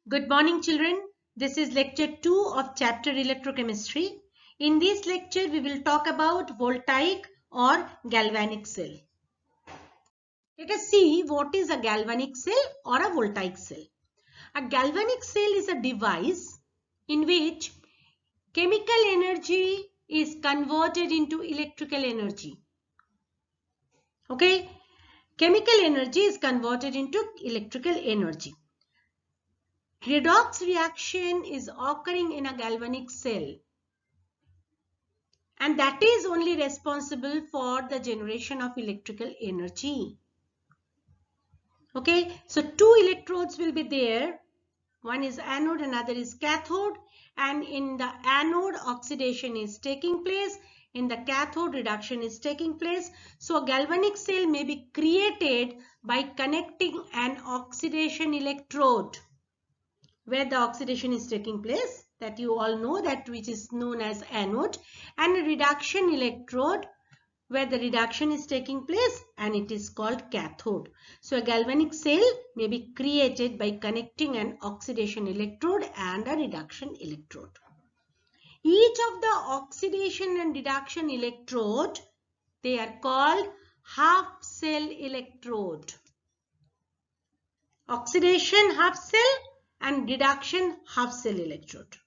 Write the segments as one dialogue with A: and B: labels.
A: Good morning, children. This is lecture 2 of chapter electrochemistry. In this lecture, we will talk about voltaic or galvanic cell. Let us see what is a galvanic cell or a voltaic cell. A galvanic cell is a device in which chemical energy is converted into electrical energy. Okay? Chemical energy is converted into electrical energy. Redox reaction is occurring in a galvanic cell, and that is only responsible for the generation of electrical energy. Okay, so two electrodes will be there. One is anode, another is cathode, and in the anode oxidation is taking place, in the cathode reduction is taking place. So a galvanic cell may be created by connecting an oxidation electrode where the oxidation is taking place, that you all know, that which is known as anode, and a reduction electrode where the reduction is taking place, and it is called cathode. So a galvanic cell may be created by connecting an oxidation electrode and a reduction electrode. Each of the oxidation and reduction electrode, they are called half cell electrode. Oxidation half cell and reduction half cell electrode.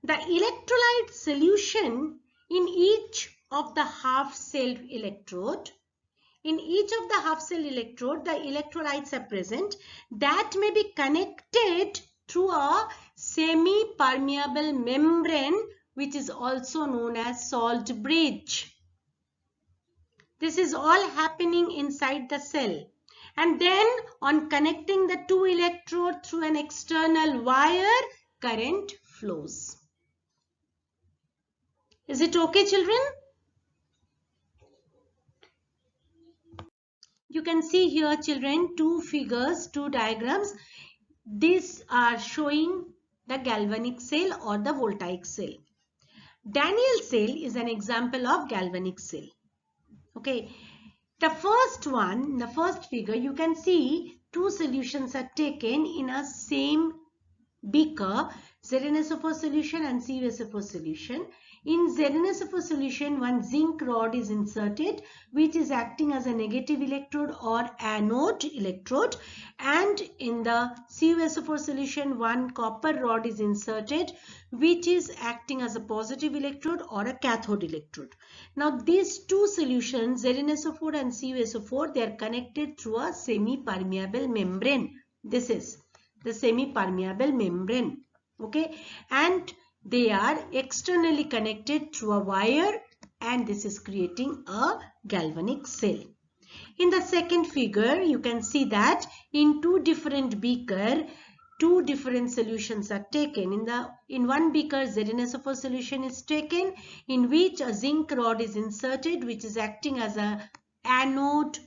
A: The electrolyte solution in each of the half cell electrode, the electrolytes are present that may be connected through a semi-permeable membrane, which is also known as salt bridge. This is all happening inside the cell. And then on connecting the two electrodes through an external wire, current flows. Is it okay, children? You can see here, children, two figures, two diagrams. These are showing the galvanic cell or the voltaic cell. Daniell cell is an example of galvanic cell. Okay. The first one, the first figure, you can see two solutions are taken in a same beaker, ZnSO4 solution and CuSO4 solution. In ZnSO4 solution, one zinc rod is inserted, which is acting as a negative electrode or anode electrode, and in the CuSO4 solution, one copper rod is inserted, which is acting as a positive electrode or a cathode electrode. Now these two solutions, ZnSO4 and CuSO4, they are connected through a semi-permeable membrane. This is the semi-permeable membrane. Okay, and they are externally connected through a wire, and this is creating a galvanic cell. In the second figure, you can see that in two different beaker, two different solutions are taken. In one beaker, ZnSO4 solution is taken, in which a zinc rod is inserted, which is acting as an anode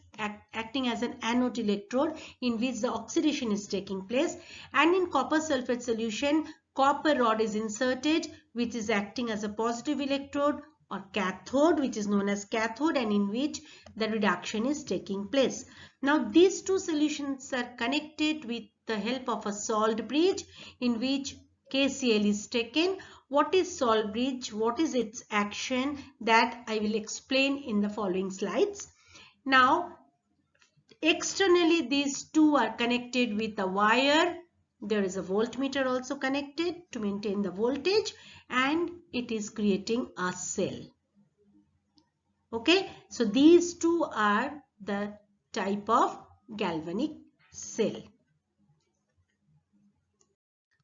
A: electrode, in which the oxidation is taking place, and in copper sulfate solution, copper rod is inserted, which is acting as a positive electrode or cathode, which is known as cathode, and in which the reduction is taking place. Now these two solutions are connected with the help of a salt bridge, in which KCl is taken. What is salt bridge? What is its action? That I will explain in the following slides. Now externally, these two are connected with a wire. There is a voltmeter also connected to maintain the voltage, and it is creating a cell. Okay, so these two are the type of galvanic cell.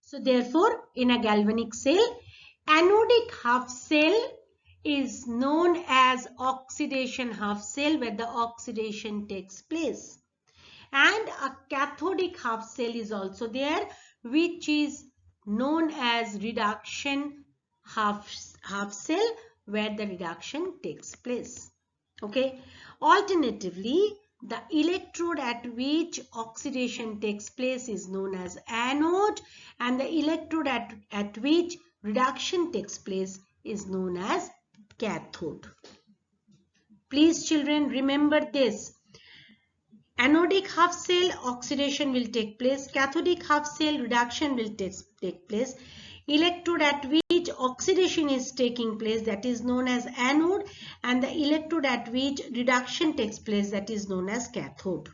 A: So therefore, in a galvanic cell, anodic half cell is known as oxidation half cell, where the oxidation takes place. And a cathodic half cell is also there, which is known as reduction half cell, where the reduction takes place. Okay. Alternatively, the electrode at which oxidation takes place is known as anode, and the electrode at which reduction takes place is known as cathode. Please, children, remember this. Anodic half cell oxidation will take place. Cathodic half cell reduction will take place. Electrode at which oxidation is taking place, that is known as anode, and the electrode at which reduction takes place, that is known as cathode.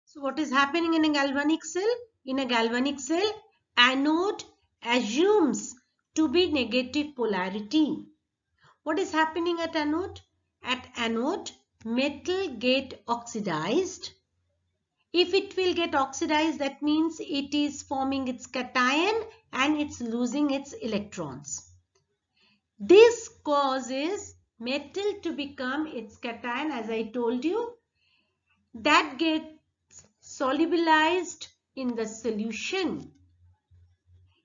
A: So what is happening in a galvanic cell? In a galvanic cell, anode assumes to be negative polarity. What is happening at anode? At anode, metal get oxidized. If it will get oxidized, that means it is forming its cation and it's losing its electrons. This causes metal to become its cation, as I told you, that gets solubilized in the solution.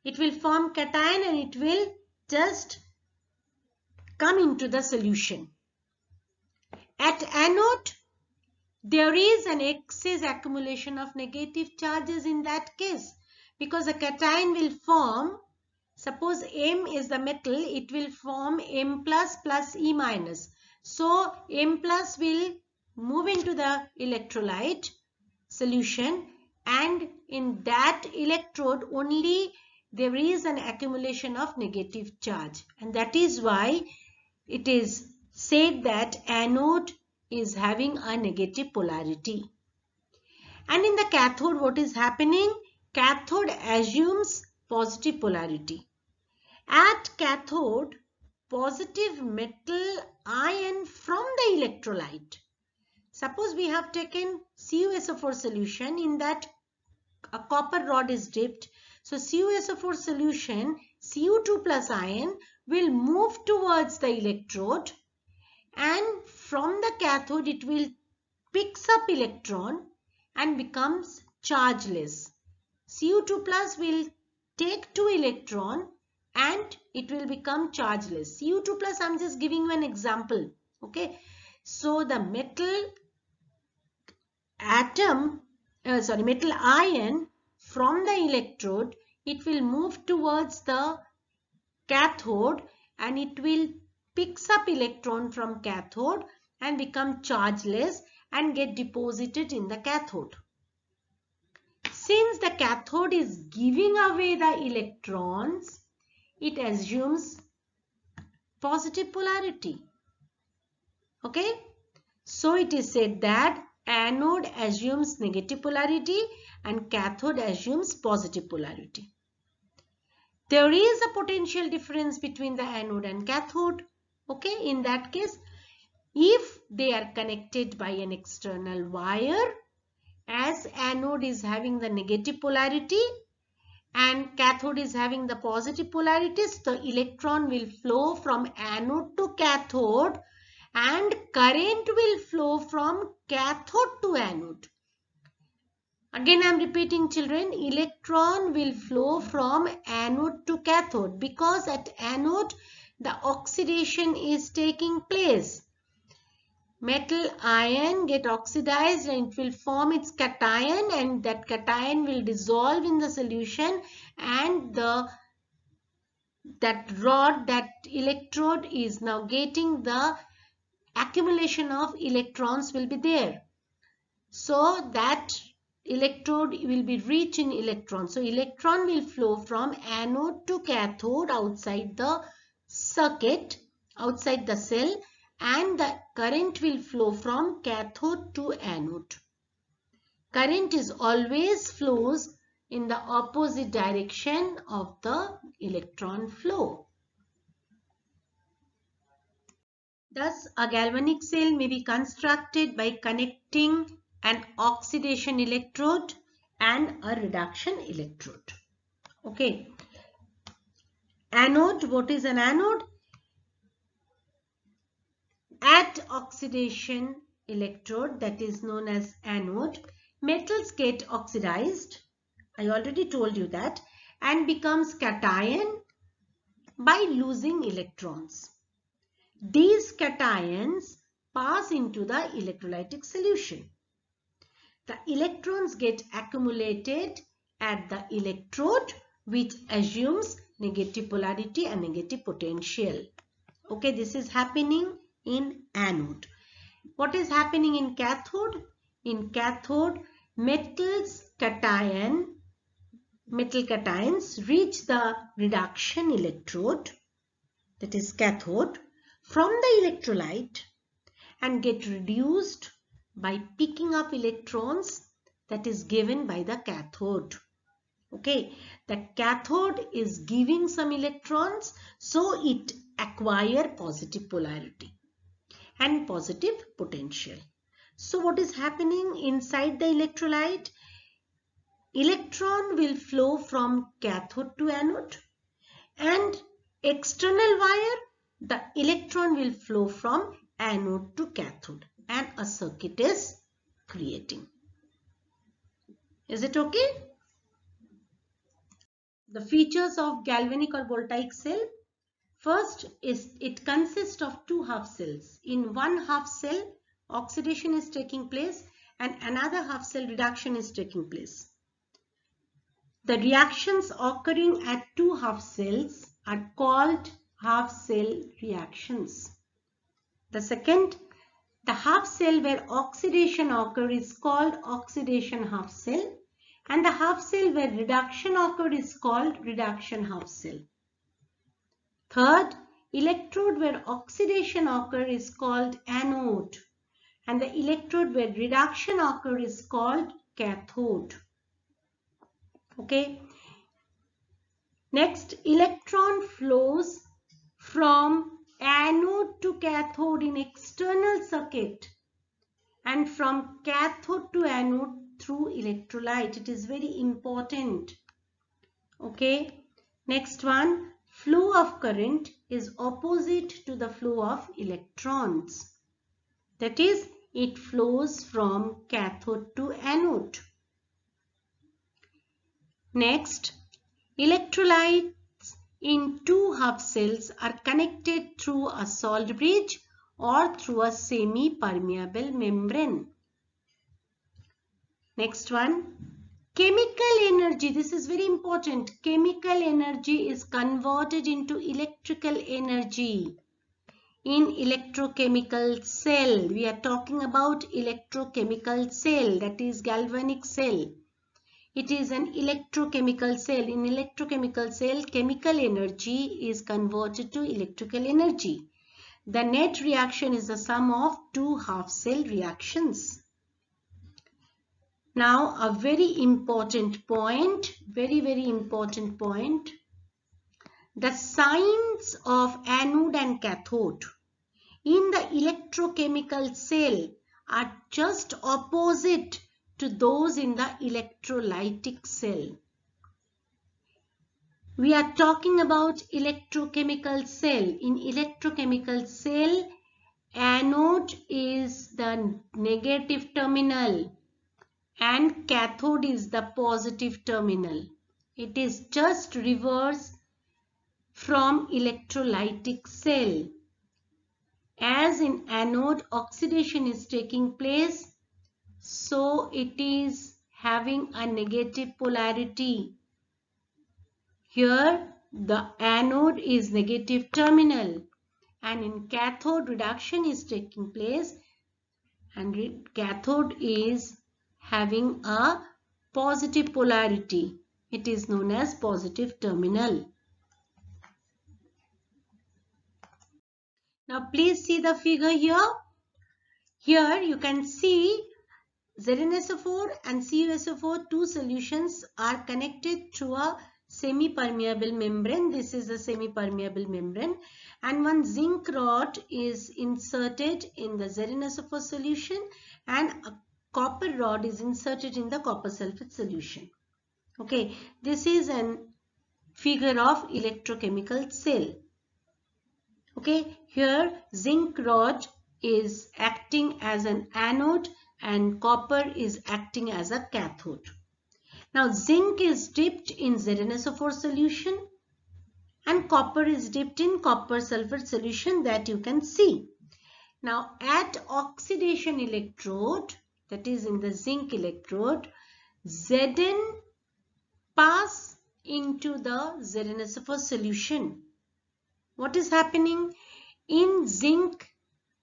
A: It will form cation and it will just come into the solution. At anode, there is an excess accumulation of negative charges in that case, because a cation will form, suppose M is the metal, it will form M plus plus E minus. So M plus will move into the electrolyte solution, and in that electrode only there is an accumulation of negative charge, and that is why it is said that anode is having a negative polarity. And in the cathode, what is happening? Cathode assumes positive polarity. At cathode, positive metal ion from the electrolyte. Suppose we have taken CuSO4 solution, in that a copper rod is dipped. So CuSO4 solution, Cu2 plus ion will move towards the electrode, and from the cathode it will picks up electron and becomes chargeless. Cu2 plus will take 2 electron and it will become chargeless. Cu2 plus, I am just giving you an example. Okay. So the metal metal ion from the electrode, it will move towards the cathode and it will picks up electron from cathode and become chargeless and get deposited in the cathode. Since the cathode is giving away the electrons, it assumes positive polarity. Okay. So it is said that anode assumes negative polarity and cathode assumes positive polarity. There is a potential difference between the anode and cathode. Okay, in that case, if they are connected by an external wire, as anode is having the negative polarity and cathode is having the positive polarities, the electron will flow from anode to cathode and current will flow from cathode to anode. Again, I am repeating, children, electron will flow from anode to cathode because at anode the oxidation is taking place. Metal ion get oxidized and it will form its cation, and that cation will dissolve in the solution, and that electrode is now getting the accumulation of electrons will be there. So that electrode will be rich in electrons. So electron will flow from anode to cathode outside the circuit, outside the cell, and the current will flow from cathode to anode. Current is always flows in the opposite direction of the electron flow. Thus, a galvanic cell may be constructed by connecting an oxidation electrode and a reduction electrode. Okay. Anode, what is an anode? At oxidation electrode, that is known as anode, metals get oxidized, I already told you that, and becomes cation by losing electrons. These cations pass into the electrolytic solution. The electrons get accumulated at the electrode, which assumes negative polarity and negative potential. Okay, this is happening in anode. What is happening in cathode? In cathode, metal cations reach the reduction electrode, that is cathode, from the electrolyte and get reduced by picking up electrons that is given by the cathode. Okay, the cathode is giving some electrons, so it acquire positive polarity and positive potential. So what is happening inside the electrolyte? Electron will flow from cathode to anode, and external wire, the electron will flow from anode to cathode, and a circuit is creating. Is it okay? The features of galvanic or voltaic cell. First is it consists of two half cells. In one half cell, oxidation is taking place and another half cell reduction is taking place. The reactions occurring at two half cells are called half cell reactions. The second, the half cell where oxidation occurs is called oxidation half cell, and the half cell where reduction occurs is called reduction half cell. Third, electrode where oxidation occurs is called anode, and the electrode where reduction occurs is called cathode. Okay. Next, electron flows from anode to cathode in external circuit and from cathode to anode through electrolyte. It is very important. Okay. Next one, flow of current is opposite to the flow of electrons. That is, it flows from cathode to anode. Next, electrolytes in two half cells are connected through a salt bridge or through a semi-permeable membrane. Next one, chemical energy. This is very important. Chemical energy is converted into electrical energy in electrochemical cell. We are talking about electrochemical cell, that is galvanic cell. It is an electrochemical cell. In electrochemical cell, chemical energy is converted to electrical energy. The net reaction is the sum of two half cell reactions. Now, a very important point, very important point. The signs of anode and cathode in the electrochemical cell are just opposite to those in the electrolytic cell. We are talking about electrochemical cell. In electrochemical cell, anode is the negative terminal and cathode is the positive terminal. It is just reverse from electrolytic cell. As in anode, oxidation is taking place, so it is having a negative polarity. Here the anode is negative terminal, and in cathode reduction is taking place and cathode is having a positive polarity. It is known as positive terminal. Now please see the figure here. Here you can see ZnSO4 and CuSO4, two solutions are connected through a semi-permeable membrane. This is a semi-permeable membrane, and one zinc rod is inserted in the ZnSO4 solution and a copper rod is inserted in the copper sulfate solution. Okay, this is an figure of electrochemical cell. Okay, here zinc rod is acting as an anode and copper is acting as a cathode. Now zinc is dipped in ZnSO4 solution and copper is dipped in copper sulfate solution, that you can see. Now at oxidation electrode, that is in the zinc electrode, Zn pass into the ZnSO4 solution. What is happening? In zinc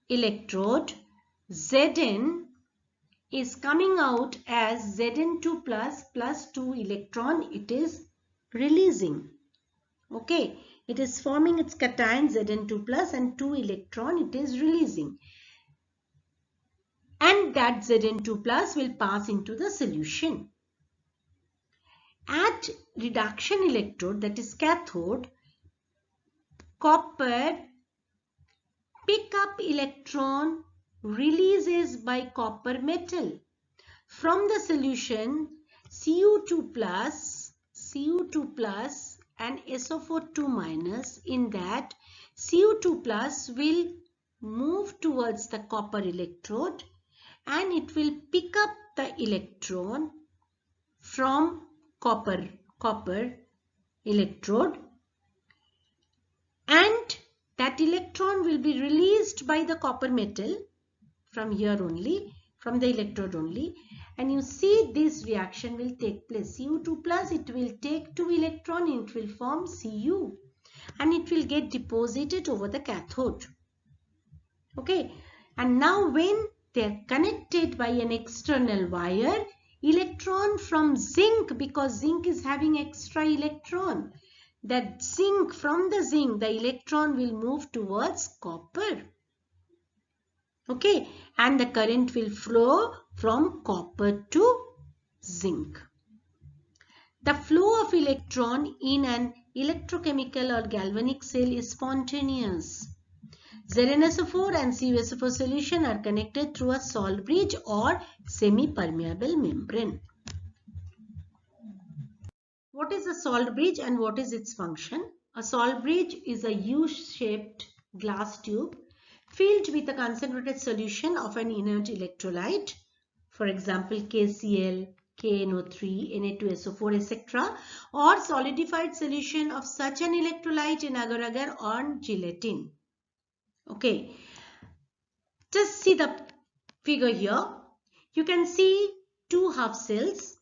A: electrode, Zn is coming out as Zn2 plus 2 electron it is releasing. Okay, it is forming its cation Zn2 plus and 2 electron it is releasing. And that Zn2 plus will pass into the solution. At reduction electrode, that is cathode, copper pick up electron releases by copper metal. From the solution, Cu2 plus and SO4 2 minus, in that Cu2 plus will move towards the copper electrode and it will pick up the electron from copper electrode, and that electron will be released by the copper metal from here only, from the electrode only, and you see this reaction will take place. Cu2 plus, it will take 2 electron and it will form Cu and it will get deposited over the cathode. Okay, and now when they are connected by an external wire, electron from zinc, because zinc is having extra electron, that zinc, from the zinc, the electron will move towards copper. Okay, and the current will flow from copper to zinc. The flow of electron in an electrochemical or galvanic cell is spontaneous. ZnSO4 and CuSO4 solution are connected through a salt bridge or semi-permeable membrane. What is a salt bridge and what is its function? A salt bridge is a U-shaped glass tube filled with a concentrated solution of an inert electrolyte, for example KCl, KNO3, Na2SO4, etc., or solidified solution of such an electrolyte in agar-agar or gelatin. Okay, just see the figure here. You can see two half cells.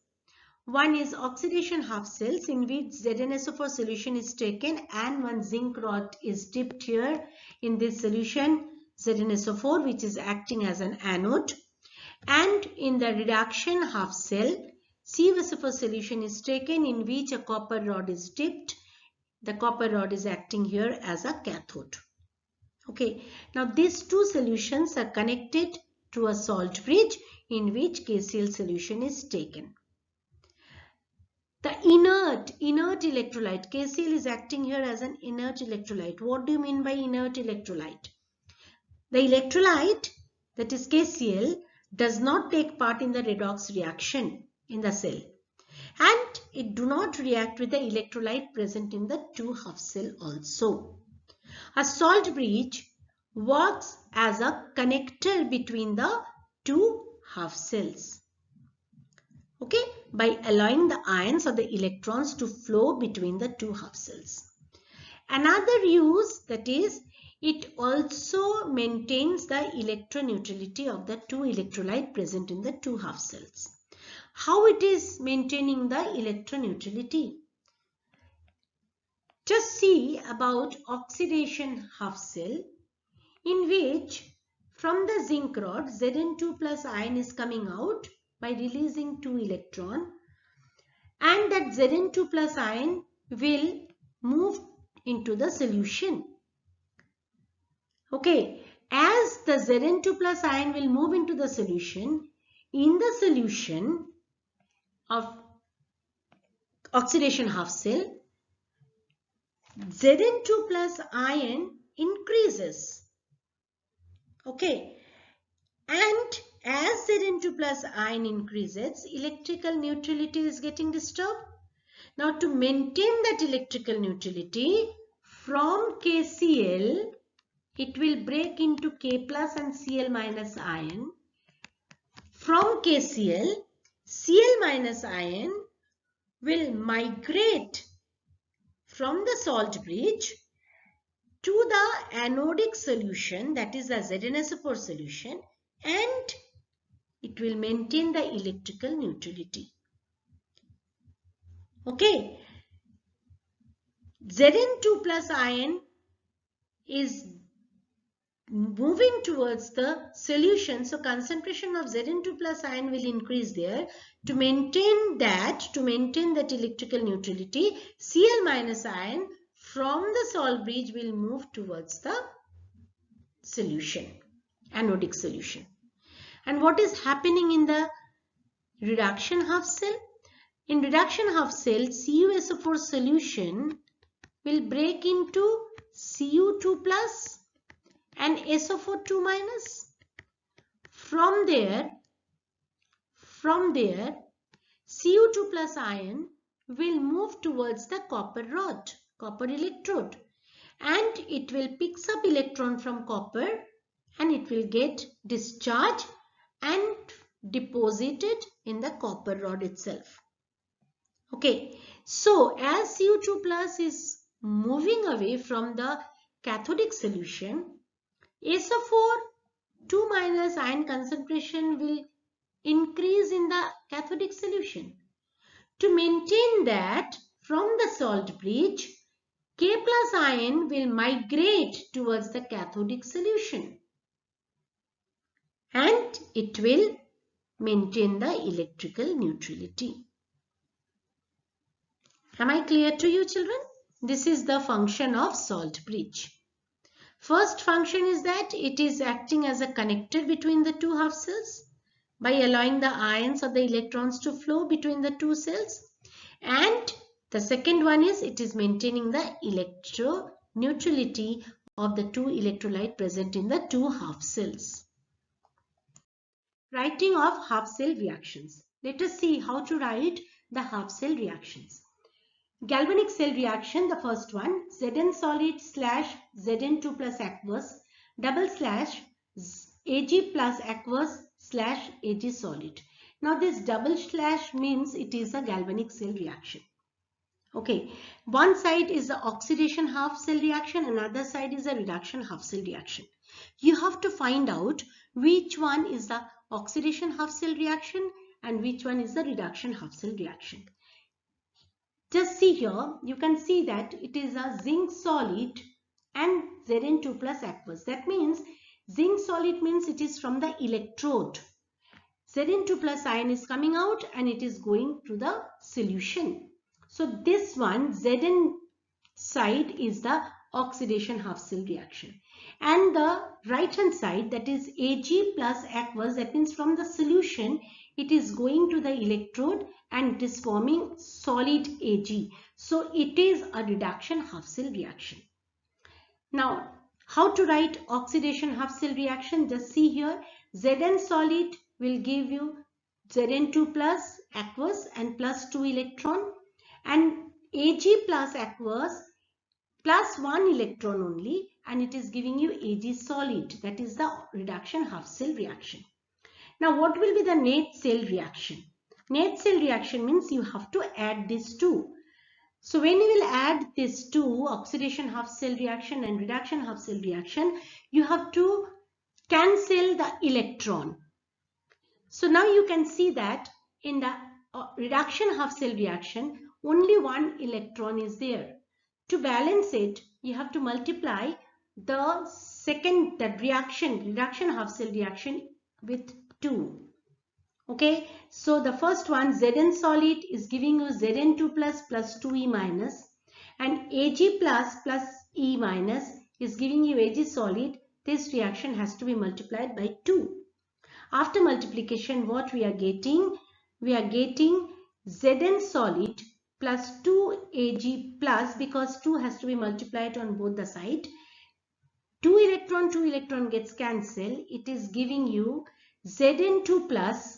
A: One is oxidation half cells in which ZnSO4 solution is taken and one zinc rod is dipped here in this solution ZnSO4, which is acting as an anode. And in the reduction half cell, CuSO4 solution is taken in which a copper rod is dipped. The copper rod is acting here as a cathode. Okay, now these two solutions are connected to a salt bridge in which KCl solution is taken. The inert electrolyte, KCl is acting here as an inert electrolyte. What do you mean by inert electrolyte? The electrolyte, that is KCl, does not take part in the redox reaction in the cell, and it do not react with the electrolyte present in the 2 half cell also. A salt bridge works as a connector between the 2 half cells. Okay, by allowing the ions or the electrons to flow between the 2 half cells. Another use, that is, it also maintains the electroneutrality of the 2 electrolyte present in the 2 half cells. How it is maintaining the electroneutrality? Just see about oxidation half cell, in which from the zinc rod Zn2 plus ion is coming out by releasing 2 electron, and that Zn2 plus ion will move into the solution. Okay, as the Zn2 plus ion will move into the solution, in the solution of oxidation half cell, Zn2 plus ion increases. Okay, and as Zn2 plus ion increases, electrical neutrality is getting disturbed. Now to maintain that electrical neutrality, from KCl, it will break into K plus and Cl minus ion. From KCl, Cl minus ion will migrate from the salt bridge to the anodic solution, that is the ZnSO4 solution, and it will maintain the electrical neutrality. Okay, Zn2 plus ion is moving towards the solution. So concentration of Zn2 plus ion will increase there. To maintain that electrical neutrality, Cl minus ion from the salt bridge will move towards the solution, anodic solution. And what is happening in the reduction half cell? In reduction half cell, CuSO4 solution will break into Cu2 plus and SO4 2 minus. From there, Cu2 plus ion will move towards the copper rod, copper electrode, and it will pick up electron from copper and it will get discharged and deposited in the copper rod itself. Okay, so as Cu2 plus is moving away from the cathodic solution, SO4 2 minus ion concentration will increase in the cathodic solution. To maintain that, from the salt bridge, K plus ion will migrate towards the cathodic solution and it will maintain the electrical neutrality. Am I clear to you, children? This is the function of salt bridge. First function is that it is acting as a connector between the two half cells by allowing the ions or the electrons to flow between the two cells. And the second one is it is maintaining the electroneutrality of the two electrolyte present in the two half cells. Writing of half cell reactions. Let us see how to write the half cell reactions. Galvanic cell reaction, the first one, Zn solid slash Zn2 plus aqueous double slash Ag plus aqueous slash Ag solid. Now this double slash means it is a galvanic cell reaction. Okay, one side is the oxidation half cell reaction, another side is a reduction half cell reaction. You have to find out which one is the oxidation half cell reaction and which one is the reduction half cell reaction. Just see here, you can see that it is a zinc solid and Zn2 plus aqueous. That means zinc solid means it is from the electrode. Zn2 plus ion is coming out and it is going to the solution. So this one, Zn side is the oxidation half cell reaction. And the right hand side, that is Ag plus aqueous, that means from the solution, it is going to the electrode and it is forming solid Ag. So it is a reduction half cell reaction. Now, how to write oxidation half cell reaction? Just see here, Zn solid will give you Zn2 plus aqueous and plus 2 electron, and Ag plus aqueous plus 1 electron only, and it is giving you Ag solid. That is the reduction half cell reaction. Now what will be the net cell reaction? Net cell reaction means you have to add these two. So when you will add these two, oxidation half cell reaction and reduction half cell reaction, you have to cancel the electron. So now you can see that in the reduction half cell reaction, only one electron is there. To balance it, you have to multiply the reduction half cell reaction with 2. Okay, so the first one, Zn solid is giving you Zn2 plus 2E minus, and Ag plus E minus is giving you Ag solid. This reaction has to be multiplied by 2. After multiplication, what we are getting? We are getting Zn solid plus 2 Ag plus, because 2 has to be multiplied on both the side. 2 electron gets cancelled. It is giving you Zn2 plus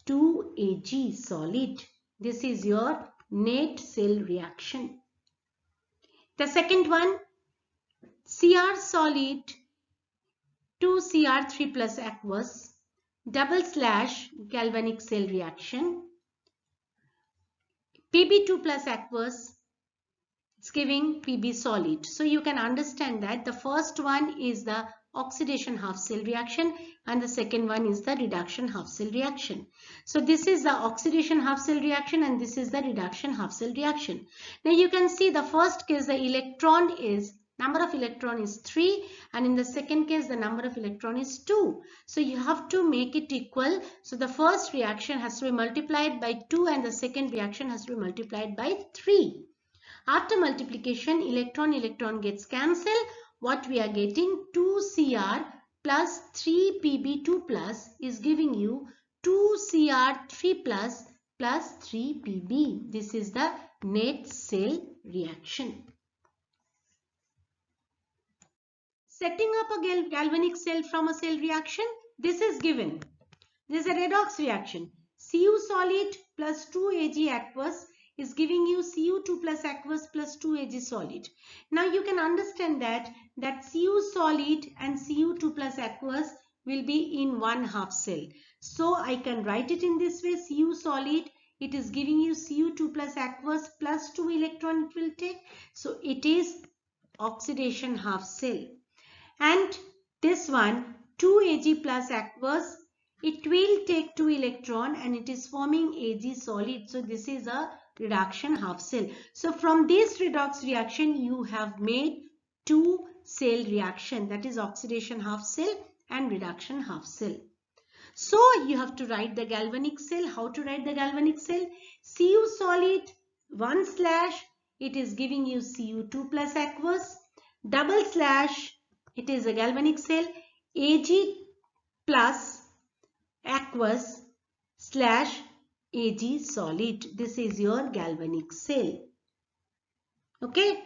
A: 2 Ag solid. This is your net cell reaction. The second one, Cr solid 2 Cr3 plus aqueous double slash galvanic cell reaction. Pb2 plus aqueous, it's giving Pb solid. So you can understand that the first one is the oxidation half cell reaction and the second one is the reduction half cell reaction. So this is the oxidation half cell reaction and this is the reduction half cell reaction. Now you can see the first case, the electron is number of electron is 3, and in the second case the number of electron is 2. So you have to make it equal. So the first reaction has to be multiplied by 2 and the second reaction has to be multiplied by 3. After multiplication, electron gets cancelled. What we are getting, 2Cr plus 3Pb2 plus is giving you 2Cr3 plus 3Pb. This is the net cell reaction. Setting up a galvanic cell from a cell reaction, this is given. This is a redox reaction. Cu solid plus 2Ag aqueous is giving you Cu2 plus aqueous plus 2Ag solid. Now you can understand that Cu solid and Cu2 plus aqueous will be in one half cell. So I can write it in this way. Cu solid, it is giving you Cu2 plus aqueous plus 2 electron it will take. So it is oxidation half cell. And this one, 2Ag plus aqueous, it will take 2 electron and it is forming Ag solid. So this is a reduction half cell. So from this redox reaction, you have made 2 cell reaction, that is oxidation half cell and reduction half cell. So you have to write the galvanic cell. How to write the galvanic cell? Cu solid, 1 slash, it is giving you Cu2 plus aqueous, double slash, it is a galvanic cell, Ag plus aqueous slash Ag solid. This is your galvanic cell. Okay.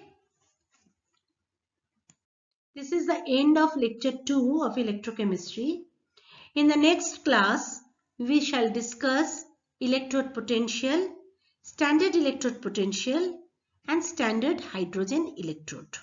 A: This is the end of lecture 2 of electrochemistry. In the next class, we shall discuss electrode potential, standard electrode potential, and standard hydrogen electrode.